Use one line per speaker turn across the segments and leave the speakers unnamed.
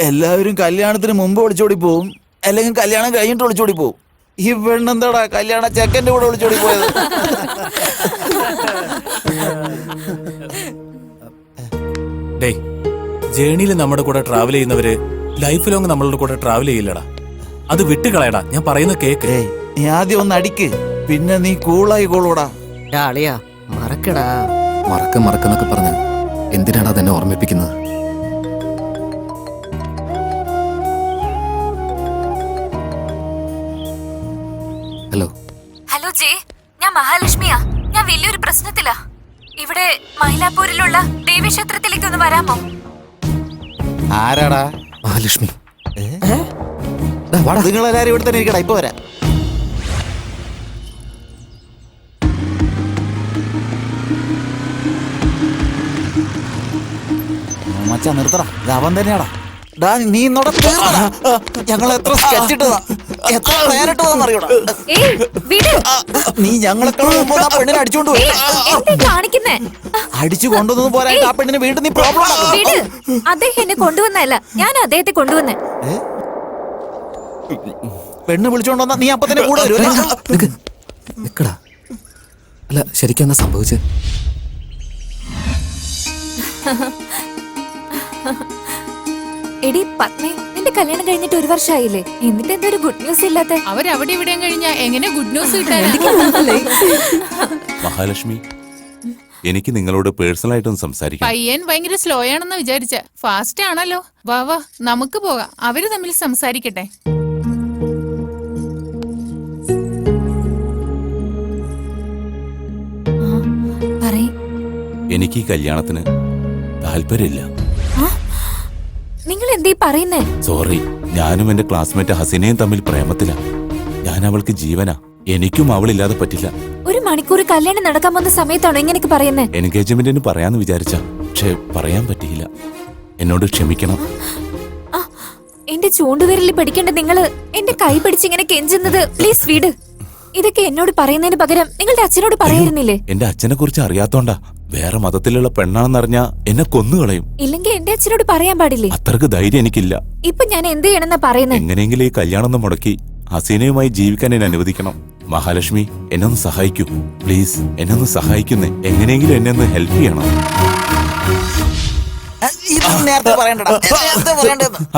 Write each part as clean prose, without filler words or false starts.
എല്ലാവരും കല്യാണത്തിന് മുമ്പ് ഒളിച്ചോടി പോവും, അല്ലെങ്കിൽ കല്യാണം കഴിഞ്ഞിട്ട് ഒളിച്ചോടി പോവും. ഈ പെണ്ണെന്താടാ കല്യാണ ചെക്കൻ്റെ കൂടെ ഒളിച്ചോടി പോയത്?
ജേണിയിൽ നമ്മുടെ കൂടെ ട്രാവൽ ചെയ്യുന്നവര് ലൈഫ് ലോങ് നമ്മളുടെ കൂടെ ട്രാവൽ ചെയ്യില്ലടാ. അത് വിട്ടുകളയടാ, ഞാൻ പറയുന്ന കേക്ക്.
നീ ആദ്യം ഒന്ന് അടിക്ക്, പിന്നെ നീ കൂളായി കോളൂടാ.
മറക്കടാ.
മറക്കുന്നൊക്കെ പറഞ്ഞ് എന്തിനാണ് അതെന്നെ ഓർമ്മിപ്പിക്കുന്നത്? ഹലോ
ഹലോ ജെ, ഞാൻ മഹാലക്ഷ്മിയാ. ഞാൻ വലിയൊരു പ്രശ്നത്തിലാ. ഇവിടെ മൈലാപ്പൂരിലുള്ള ദേവീക്ഷേത്രത്തിലേക്ക് ഒന്ന് വരാമോ?
ആരാടാ?
മഹാലക്ഷ്മി.
നിങ്ങളെല്ലാരും ഇവിടെ തന്നെ ഇരിക്കടാ, ഇപ്പൊ വരാം. മച്ചാ നിർത്തടാ, ഇത് അവൻ തന്നെയാടാ. നീ ഞങ്ങൾ എത്ര സ്കെച്ച് ഇട്ടതാ, എത്ര പ്ലാൻ ഇട്ടതാന്നറിയോടാ. നീ ഞങ്ങളെ പെണ്ണിനെ അടിച്ചോണ്ട് പോയി. അടിച്ചു കൊണ്ടുവന്നു പോരാ ആ പെണ്ണിന് വീണ്ടും നീ പ്രോബ്ലം.
അദ്ദേഹം എന്നെ കൊണ്ടുവന്നല്ല, ഞാൻ അദ്ദേഹത്തെ കൊണ്ടുവന്നേ.
പെണ്ണ് വിളിച്ചോണ്ടോന്നാ നീ അപ്പൊ തന്നെ കൂടെ
നിക്കടാ. അല്ല ശരിക്കും എന്നാ സംഭവിച്ചേ?
എടി പത്മേ, നിന്റെ കല്യാണം കഴിഞ്ഞിട്ട് 1 വർഷമായില്ലേ? എന്നിട്ട് എന്താ ഒരു ഗുഡ് ന്യൂസ് ഇല്ലാത്ത?
അവരവിടെ ഇവിടെയും കഴിഞ്ഞാ എങ്ങനെ ഗുഡ് ന്യൂസ് കിട്ടാൻ?
മഹാലക്ഷ്മി, എനിക്ക് നിങ്ങളോട് പേഴ്സണൽ ആയിട്ടൊന്ന് സംസാരിക്കാം.
പയ്യൻ ഭയങ്കര സ്ലോ ആണെന്ന് വിചാരിച്ച, ഫാസ്റ്റ് ആണല്ലോ. വാ വാ, നമുക്ക് പോകാം, അവര് തമ്മിൽ സംസാരിക്കട്ടെ.
എനിക്ക് ഈ കല്യാണത്തിന് താല്പര്യമില്ല.
നിങ്ങൾ എന്തീ പറയുന്നേ?
സോറി, ഞാനും എന്റെ ക്ലാസ്മേറ്റ് ഹസീനയും തമ്മിൽ പ്രേമത്തിലാ. ഞാൻ അവൾക്ക് ജീവനാ. എനിക്കും അവളില്ലാതെ പറ്റില്ല.
1 മണിക്കൂർ കല്യാണം നടക്കാൻ പോകുന്ന സമയത്താണോ ഇങ്ങനെയൊക്കെ പറയുന്നേ?
എൻഗേജ്മെന്റിന് പറയാന്ന് വിചാരിച്ച, പക്ഷെ പറയാൻ പറ്റിയില്ല. എന്നോട് ക്ഷമിക്കണം.
എന്റെ ചൂണ്ടുവിരലിൽ പിടിക്കേണ്ട നിങ്ങള് എന്റെ കൈ പിടിച്ചിങ്ങനെ കെഞ്ചുന്നത് പ്ലീസ് വിട്. ഇതൊക്കെ എന്നോട് പറയുന്നതിന് പകരം നിങ്ങളുടെ അച്ഛനോട് പറയായിരുന്നില്ലേ?
എന്റെ അച്ഛനെ കുറിച്ച് അറിയാത്തോണ്ടാ. വേറെ മതത്തിലുള്ള പെണ്ണാണെന്നറിഞ്ഞാ എന്നെ കൊന്നുകളയും.
ഇല്ലെങ്കിൽ എന്റെ അച്ഛനോട് പറയാൻ പാടില്ലേ?
അത്രക്ക് ധൈര്യം എനിക്കില്ല.
ഇപ്പൊ ഞാൻ എന്ത് ചെയ്യണമെന്നാ പറയുന്നത്?
എങ്ങനെയെങ്കിലും ഈ കല്യാണം ഒന്ന് മുടക്കി ഹസീനയുമായി ജീവിക്കാൻ എന്നെ അനുവദിക്കണം. മഹാലക്ഷ്മി, എന്നെ ഒന്ന് സഹായിക്കൂ പ്ലീസ്. എന്നെ ഒന്ന് സഹായിക്കുന്നേ. എങ്ങനെയെങ്കിലും എന്നെ ഒന്ന് ഹെൽപ്പ് ചെയ്യണം.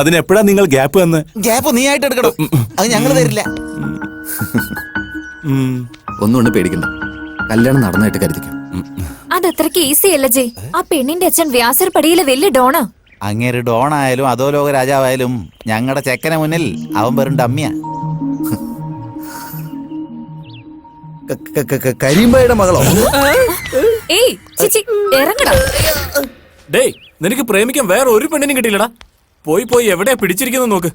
അതിനെപ്പോഴാ നിങ്ങൾ ഗ്യാപ്പ് തന്ന്?
ഗ്യാപ്പ് നീ ആയിട്ട് എടുക്കണം, അത് ഞങ്ങൾ തരില്ല.
ഒന്നുകൊണ്ട് പേടിക്കണ്ട, കല്യാണം നടന്നായിട്ട് കരുതിക്കും.
അതത്രക്ക് ഈസി അല്ല ജയ്. ആ പെണ്ണിന്റെ അച്ഛൻ വ്യാസർപടിയിലെ വലിയ ഡോണാ.
അങ്ങേര് ഡോണായാലും അതോ ലോക രാജാവായാലും ഞങ്ങളുടെ ചെക്കനെ മുന്നിൽ അവൻ വെറും ഡമ്മിയാ. കരിമ്പയുടെ മകളോ?
ഏയ് ചിച്ചി, ഇറങ്ങടാ.
ഡേയ്, നിനക്ക് പ്രേമിക്കാൻ വേറെ ഒരു പെണ്ണിനും കിട്ടിയില്ലടാ. പോയി പോയി എവിടെയാ പിടിച്ചിരിക്കുന്നത് നോക്ക്.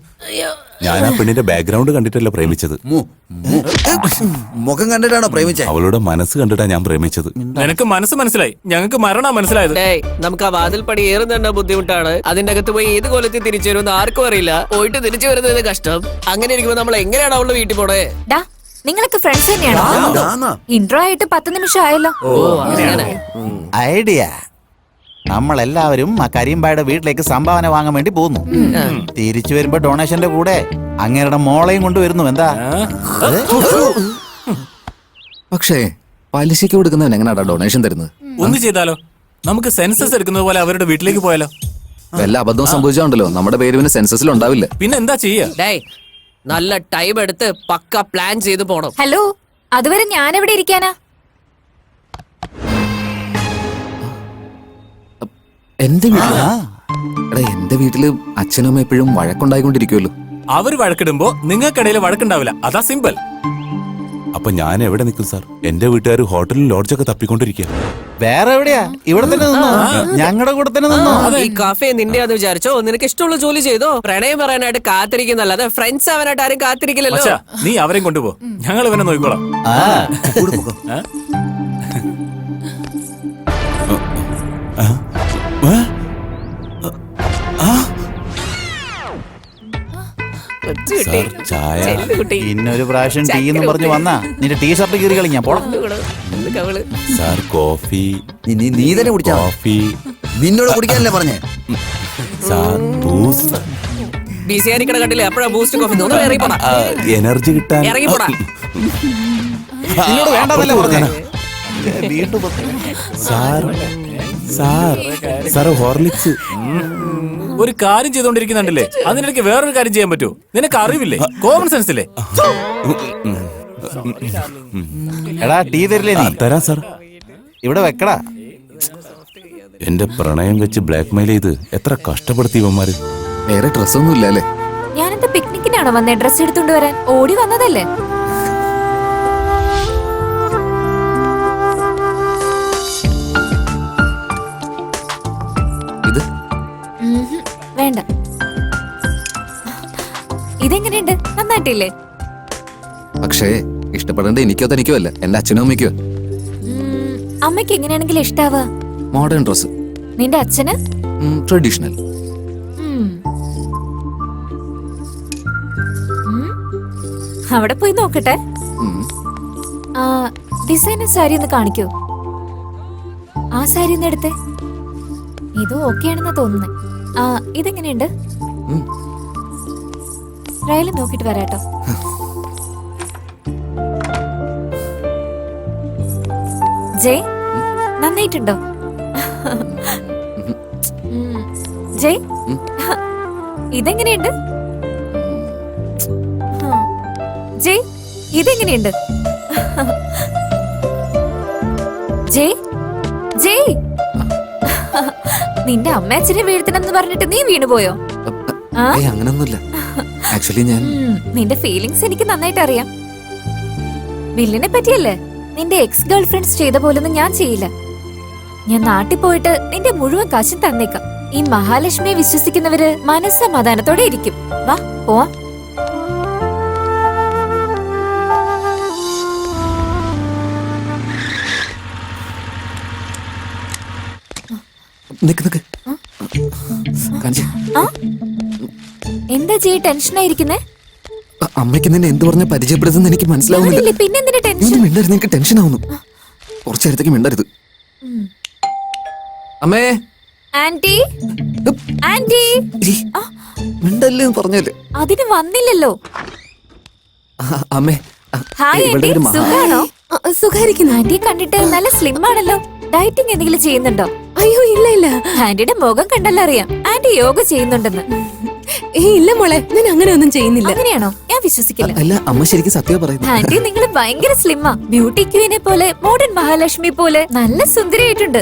ഞാൻ ആ പെണ്ണിന്റെ ബാക്ക്ഗ്രൗണ്ട് കണ്ടിട്ടല്ല പ്രേമിച്ചത്.
മുഖം കണ്ടിട്ടാണോ പ്രേമിച്ചത്?
അവളുടെ മനസ്സ് കണ്ടിട്ടാ ഞാൻ പ്രേമിച്ചത്.
നിനക്ക് മനസ്സ് മനസ്സിലായി, ഞങ്ങൾക്ക് മരണ മനസ്സിലായത്.
നമുക്ക് ആ വാതിൽപ്പടി ഏറുന്നുണ്ട ബുദ്ധിമുട്ടാണ്. അതിന്റെ അകത്ത് പോയി ഏത് കൊല്ലത്തിൽ തിരിച്ചു വരുമെന്ന് ആർക്കും അറിയില്ല. പോയിട്ട് തിരിച്ചു വരുന്നത് കഷ്ടം. അങ്ങനെ ഇരിക്കുമ്പോ നമ്മൾ എങ്ങനെയാണ് അവളുടെ വീട്ടിൽ പോണേ?
നിങ്ങളൊക്കെ ഫ്രണ്ട്സ് തന്നെയാണോ? ഇൻട്രോ ആയിട്ട് 10 നിമിഷം ആയല്ലോ.
ഐഡിയ. നമ്മളെല്ലാവരും ആ കരീംബായുടെ വീട്ടിലേക്ക് സംഭാവന വാങ്ങാൻ വേണ്ടി പോകുന്നു. തിരിച്ചു വരുമ്പോ ഡൊണേഷന്റെ കൂടെ അങ്ങേരുടെ മോളെയും കൊണ്ടുവരുന്നു. എന്താ?
പക്ഷേ പലിശയ്ക്ക് കൊടുക്കുന്നവൻ എങ്ങനെയാ ഡൊണേഷൻ തരുന്നത്?
ഒന്ന് ചെയ്താലോ? നമുക്ക് സെൻസസ് എടുക്കുന്നത് പോലെ അവരുടെ വീട്ടിലേക്ക് പോയാലോ?
വല്ല അബദ്ധം സംഭവിച്ചാണ്ടല്ലോ നമ്മുടെ പേര് പിന്നെ സെൻസസിൽ ഉണ്ടാവില്ല.
പിന്നെ എന്താ ചെയ്യാ?
നല്ല ടൈം എടുത്ത് പക്ക പ്ലാൻ ചെയ്ത് പോണം.
ഹലോ, അതുവരെ ഞാൻ എവിടെ ഇരിക്കാനാ?
എന്റെ വീട്ടിലാ? എടാ, എന്റെ വീട്ടില് അച്ഛനും അമ്മ എപ്പോഴും വഴക്കുണ്ടായിക്കൊണ്ടിരിക്കുമല്ലോ.
അവര് വഴക്കിടുമ്പോ നിങ്ങൾക്കിടയിൽ വഴക്കുണ്ടാവില്ല, അതാ സിമ്പിൾ.
അപ്പൊ ഞാൻ എവിടെ നിൽക്കും സാർ? എന്റെ വീട്ടുകാർ ഹോട്ടലും ലോഡ്ജൊക്കെ തപ്പിക്കൊണ്ടിരിക്കുക.
വേറെ എവിടെയാ? ഇവിടെ തന്നെ നിന്നോ, ഞങ്ങളുടെ കൂടെ തന്നെ നിന്നോ.
ഈ കാഫേ നിന്റെയാന്ന് വിചാരിച്ചോ? നിനക്ക് ഇഷ്ടമുള്ള ജോലി ചെയ്തോ. പ്രണയം പറയാനായിട്ട് കാത്തിരിക്കുന്നല്ലാതെ ഫ്രണ്ട്സ് ആവാനായിട്ട് ആരും കാത്തിരിക്കില്ലല്ലോ.
നീ അവരെയും കൊണ്ടുപോ, ഞങ്ങൾ ഇവനെ നോക്കിക്കോളാം.
ഇന്നൊരു പ്രാവശ്യം ടീ എന്ന് പറഞ്ഞു വന്നാ നിന്റെ ടീഷർട്ട് കീറി കളിഞ്ഞാ പോണം.
Sir coffee.
നീ തന്നെ കുടിച്ചാ?
കോഫി
നിന്നോട് കുടിക്കാനല്ലേ പറഞ്ഞേ?
സാർ ബൂസ്റ്റ്
ബിസിയാനിക്കട കണ്ടില്ലേ അപ്പഴാ ബൂസ്റ്റ് കോഫി ഇറങ്ങിപ്പോടാ
എനർജി കിട്ടാൻ.
ഇറങ്ങിപ്പോടാ.
നിന്നോട് വേണ്ടതല്ലേ പറഞ്ഞേ? വീണ്ടും
സാർ സാർ സാർ ഹോർലിക്സ്.
ഒരു കാര്യം ചെയ്തോണ്ടിരിക്കുന്നുണ്ടല്ലേ, അതിനിടയ്ക്ക് വേറൊരു കാര്യം ചെയ്യാൻ പറ്റുമോ? നിനക്ക് അറിവില്ലേ? കോമൺ സെൻസ് ഇല്ലേ?
എടാ ടീ തരില്ലേ നീ?
തരാം സാർ.
ഇവിടെ വെക്കടാ.
എന്റെ പ്രണയം വെച്ച് ബ്ലാക്ക് മെയിൽ ചെയ്ത് എത്ര കഷ്ടപ്പെടുത്തി ഇവന്മാര്.
വേറെ ഡ്രസ്സൊന്നും ഇല്ല അല്ലേ?
ഞാനെന്താ പിക്നിക്കിനാണോ വന്നേ? ഡ്രസ് എടുത്തോണ്ട് വരാൻ ഓടി വന്നതല്ലേ?
ഇത്
വേണ്ട. ഇതെങ്ങനെയുണ്ട്? നന്നായിട്ടില്ലേ?
പക്ഷേ ഇഷ്ടപ്പെടേണ്ട എനിക്കോ തനിക്കോ അല്ല, എന്റെ അച്ഛനും അമ്മയ്ക്കോ.
അമ്മയ്ക്ക് എങ്ങനെയാണെങ്കിലും ഇഷ്ടാവുക?
Modern dress.
നിന്റെ അച്ഛന്?
ട്രഡീഷണൽ.
ഉം. അവിടെ പോയി നോക്കട്ടെ. ഡിസൈനർ സാരി ഒന്ന് കാണിക്കൂ. ആ സാരി ഒന്ന് എടുത്തേ. ഇത് ഓക്കെ ആണെന്നാ തോന്നുന്നേ. ഇതെങ്ങനെയുണ്ട്? ട്രയൽ നോക്കിട്ട് വരാട്ടോ. ജയ്, നന്നായിട്ടുണ്ടോ? ജയ്, ഇതെങ്ങനെയുണ്ട്? ജയ്, ഇതെങ്ങനെയുണ്ട്? ജയ്, ജയ്, നിന്റെ അമ്മ അച്ഛനെ വീഴ്ത്തണമെന്ന് പറഞ്ഞിട്ട് നീ വീണുപോയോ?
അങ്ങനൊന്നുമില്ല. ആക്ച്വലി ഞാൻ
നിന്റെ ഫീലിങ്സ് എനിക്ക് നന്നായിട്ട് അറിയാം. വില്ലിനെ പറ്റിയല്ലേ? നിന്റെ എക്സ് ഗേൾ ഫ്രണ്ട്സ് ചെയ്ത പോലൊന്നും ഞാൻ ചെയ്യില്ല. ഞാൻ നാട്ടിൽ പോയിട്ട് നിന്റെ മുഴുവൻ കാശും തന്നേക്കാം. ഈ മഹാലക്ഷ്മിയെ വിശ്വസിക്കുന്നവര് മനസ്സമാധാനത്തോടെ ഇരിക്കും. വാ പോവാ. എന്താ ചെയ്യ ടെൻഷനായിരിക്കുന്നേ?
അമ്മയ്ക്ക് നിന്നെ എന്ത് പറഞ്ഞ പരിചയപ്പെടുത്തുന്ന എനിക്ക് മനസ്സിലാവുന്നില്ല.
പിന്നെന്തിനാ ടെൻഷൻ?
മിണ്ടരുത്, എനിക്ക് ടെൻഷൻ ആവുന്നു. കുറച്ചു നേരത്തേക്ക് മിണ്ടരുത്. അമ്മേ,
ആന്റി, ആന്റി,
മിണ്ടല്ലേ പറഞ്ഞല്ലേ?
അതിന് വന്നില്ലല്ലോ.
അമ്മേ,
ഹായ് ആന്റി, സുഖാണോ? സുഖായിരിക്കുന്നു. ആന്റിയെ കണ്ടിട്ട് നല്ല സ്ലിം ആണല്ലോ. ഡയറ്റിംഗ് എന്തെങ്കിലും ചെയ്യുന്നുണ്ടോ? അയ്യോ ഇല്ല ഇല്ല. ആന്റിയുടെ മുഖം കണ്ടല്ലോ അറിയാം ആന്റി യോഗ ചെയ്യുന്നുണ്ടെന്ന്.
ഇല്ല മോളെ, ഞാൻ അങ്ങനെ ഒന്നും ചെയ്യുന്നില്ല.
അങ്ങനെയാണോ? ഞാൻ വിശ്വസിക്കില്ല.
അല്ല, അമ്മ ശരിക്കും സത്യം പറയുന്നു.
ആന്റി നിങ്ങൾ ഭയങ്കര സ്ലിമ്മാ. ബ്യൂട്ടി ക്വീനെ പോലെ, മോഡേൺ മഹാലക്ഷ്മി പോലെ നല്ല സുന്ദരിയായിട്ടുണ്ട്.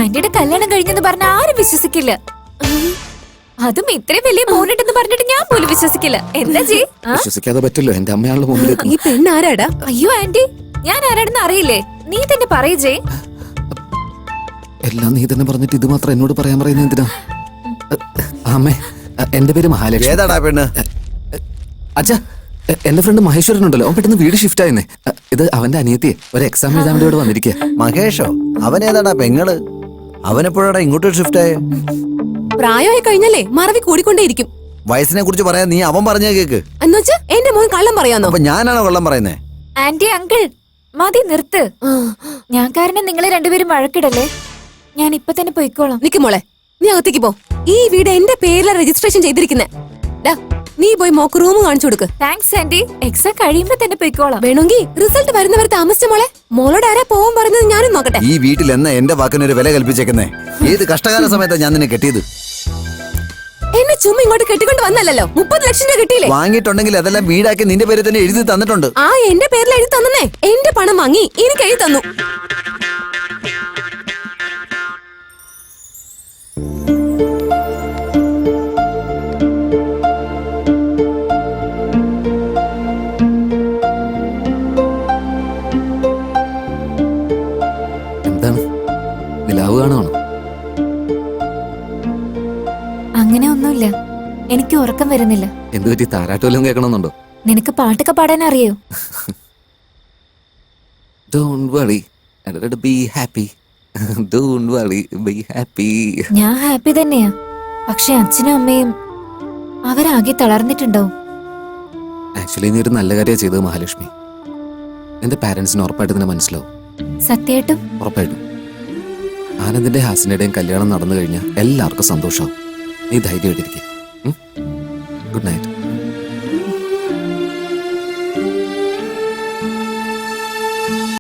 ആന്റിയുടെ കല്യാണം കഴിഞ്ഞെന്ന് പറഞ്ഞ ആരും വിശ്വസിക്കില്ല. അതും ഇത്രയും വലിയ മോണിട്ടെന്ന് പറഞ്ഞിട്ട് ഞാൻ പോലും വിശ്വസിക്കില്ല. എന്താ ചെയ്?
വിശ്വസിക്കാതെ പറ്റല്ലോ, എന്റെ അമ്മയാണല്ലോ മുമ്പിലേക്ക്.
ഈ പെണ്ണ് ആരാടാ?
അയ്യോ ആന്റി, ഞാൻ ആരാണെന്ന് അറിയില്ലേ? നീ തന്നെ പറയൂ ജയ്.
എല്ലാം നീ തന്നെ പറഞ്ഞിട്ട് ഇത് മാത്രം എന്നോട് പറയാൻ പറയുന്നത് എന്തിനാ? അമ്മേ, എന്റെ പേര് മഹാലക്ഷ്മി.
ഏതാടാ പെണ്ണ്?
അച്ഛാ, എന്റെ ഫ്രണ്ട് മഹേശ്വരൻ ഉണ്ടല്ലോ, അവൻ പെട്ടെന്ന് വീട് ഷിഫ്റ്റ് ആയിരുന്നേ. ഇത് അവന്റെ അനിയത്തിയെ ഒരു എക്സാം എഴുതാൻ വേണ്ടി ഇവിടെ വന്നിരിക്കുക.
മഹേഷോ? അവൻ ഏതാടാ പെങ്ങള്? അവനെപ്പോഴാടാ ഇങ്ങോട്ട് ഷിഫ്റ്റ് ആയേ?
പ്രായമായി കഴിഞ്ഞാലേ മറവി കൂടിക്കൊണ്ടേയിരിക്കും.
വയസ്സിനെ കുറിച്ച് പറയാൻ നീ അവൻ പറഞ്ഞ കേക്ക്.
എന്നുവെച്ചാ എന്റെ മോൻ കള്ളം പറയാന്നോ?
അപ്പൊ ഞാനാണോ കൊള്ളം പറയുന്നേ?
ആന്റി അങ്കിൾ മതി നിർത്ത്. ഞാൻ കാരണം നിങ്ങളെ രണ്ടുപേരും വഴക്കിടല്ലേ. ഞാൻ ഇപ്പൊ തന്നെ പോയിക്കോളാം.
നിക്ക് മോളെ, നീ അകത്തേക്ക് പോ. ഈ വീട് എന്റെ പേരിലാണ് രജിസ്ട്രേഷൻ ചെയ്തിരിക്കുന്നേ. നീ പോയി മോക്ക് റൂം കാണിച്ചു കൊടുക്ക്.
Thanks anti. എക്സാം കഴിയുമ്പോ തന്നെ പോയിക്കോളാം.
വേണമെങ്കിൽ റിസൾട്ട് വരുന്നവരെ താമസിച്ച മോളെ. മോളോട് ആരാ പോവാൻ പറയുന്നത് ഞാനും നോക്കട്ടെ.
ഈ വീട്ടിൽ എന്നാ എന്റെ വാക്കിനൊരു വില കൽപ്പിച്ചേക്കുന്നേ? ഏത് കഷ്ടകാല സമയത്താ ഞാൻ നിന്നെ കെട്ടിയത്?
എന്നെ ചുമ്മാ ഇങ്ങോട്ട് കെട്ടിക്കൊണ്ട് വന്നല്ലോ. 30 ലക്ഷം രൂപ കിട്ടിയില്ലേ?
വാങ്ങിയിട്ടുണ്ടെങ്കിൽ അതെല്ലാം വീടാക്കി നിന്റെ പേര് തന്നെ എഴുതി തന്നിട്ടുണ്ട്.
ആ എന്റെ പേരിൽ എഴുതി തന്നേ. എന്റെ പണം വാങ്ങി എനിക്ക് എഴുതി തന്നു.
എന്താണ്, നിലാവ് കാണുവാണോ?
അങ്ങനെ ഒന്നുമില്ല. എനിക്ക് ഉറക്കം വരുന്നില്ല.
എന്ത് പറ്റി, താരാട്ട് വല്ലതും കേൾക്കണമെന്നുണ്ടോ?
നിനക്ക് പാട്ടൊക്കെ പാടാൻ അറിയോ?
Don't worry, be happy. Don't worry, be happy.
ഞാൻ ഹാപ്പി തന്നെയാ. പക്ഷെ അച്ഛനും അമ്മയും അവരാകെ തളർന്നിട്ടുണ്ടാവും.
ആക്ച്വലി നീ ഒരു നല്ല കാര്യമാണ് ചെയ്തത് മഹാലക്ഷ്മി. എന്റെ പാരന്റ്സിന് ഉറപ്പായിട്ട് ഇതിനെ മനസ്സിലാവും.
സത്യമായിട്ടും?
ഉറപ്പായിട്ടും. ആനന്ദിന്റെ ഹാസിനുടെയും കല്യാണം നടന്നു കഴിഞ്ഞാൽ എല്ലാവർക്കും സന്തോഷമാവും. നീ ധൈര്യമായിട്ടിരിക്കും. Good night.